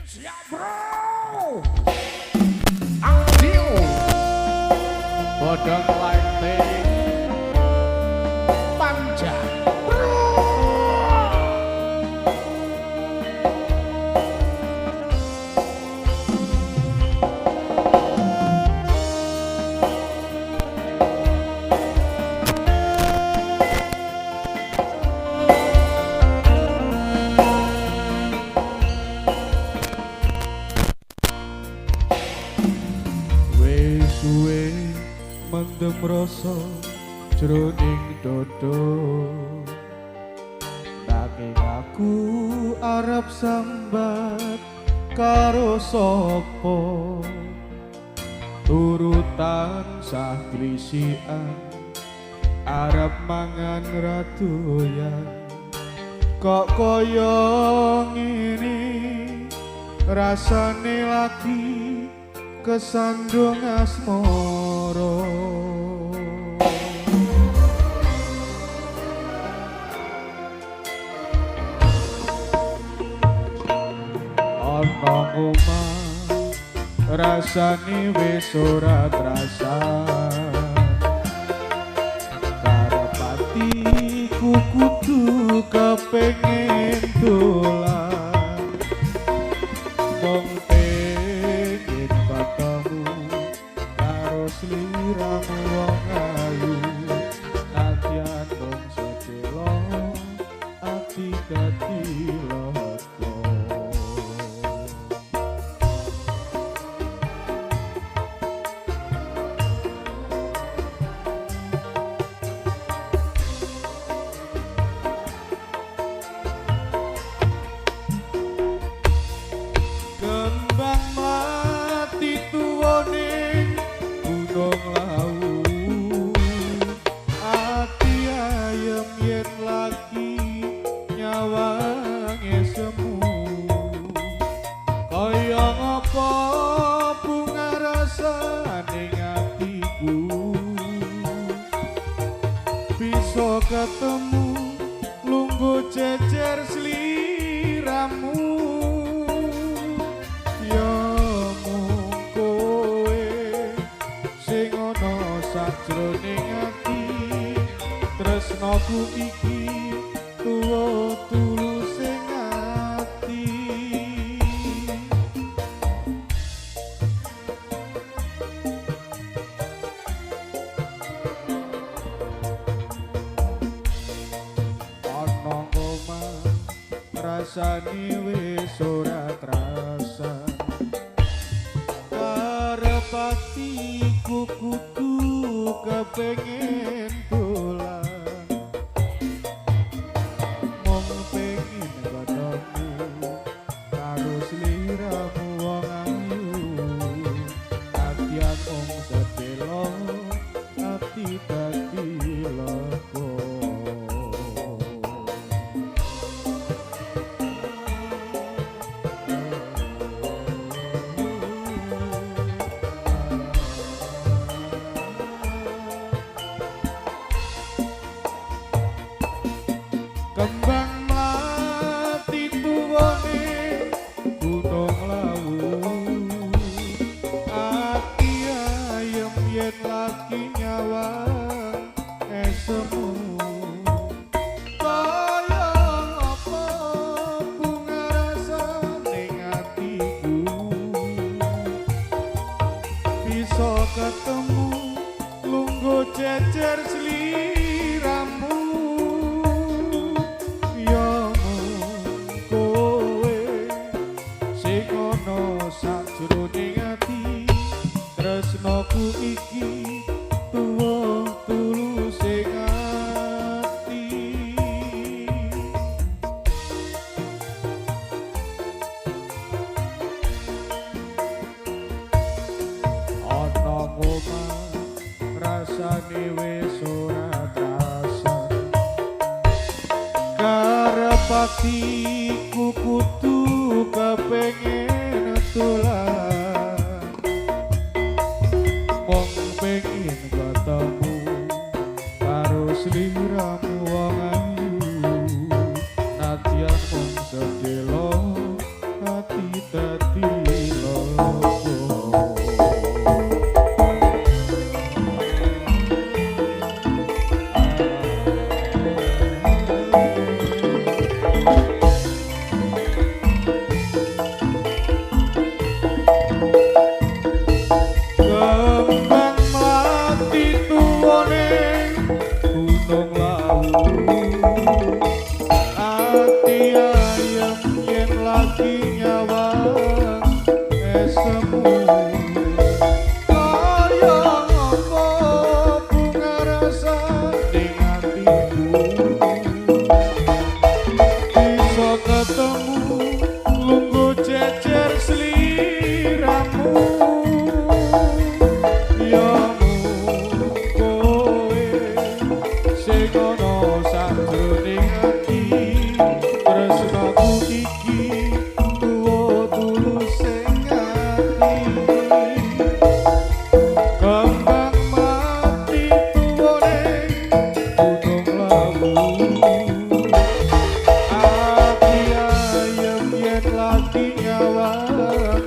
Siap bro. Audio. Bodong lighting. Panja. Suwe mendem rasa jroning dodo nanging aku arep sambat karo sapa turutan sah glisian arep mangan radoyan kok kaya ngene rasane lagi kesandung asmara ana omah rasane wis ora trasa karep atiku kudu kepengin dolan mong sliramu wong ayu nadyan mung sedelo ati dadi lara kembang mati tuwane gunung lawu ati ayem yen lagi nyawange semu kaya ngapa bunga rasane atiku bisa ketemu lungguh jejer sliramu sajroning ati tresnaku iki tuwa tulus ing ati ana omah rasane wis ora trasa karep atiku kudu kepengin dolan mong pengin ketemu karo sliramu wong ayu nadyan mung sedelo ati dadi lega kembang mati tuwane gunung lawu ati ayem yen lagi nyawang esemu kaya apa bunga rasane atiku bisa ketemu lungguh jejer sliramu sajroning ati tresnaku iki tuwa tulus ing ati ana omah rasane wis ora trasa karep atiku kudu kepengin dolan mong pengin ketemu karo sliramu wong ayu nadyan mung sedelo ati dadi lega. Kembang mati tuwane gunung lawu, ati ayam yen lagi nyawang esemu. Kaya apa bunga rasa ning atiku, bisa ketemu lungguh jejer sliramu. Ya mung kowe sing ana sajroning ati, tresnaku iki tuwa tulus sing ati. Kembang mati tuwane gunung lawu, ati ayem yen lagi nyawang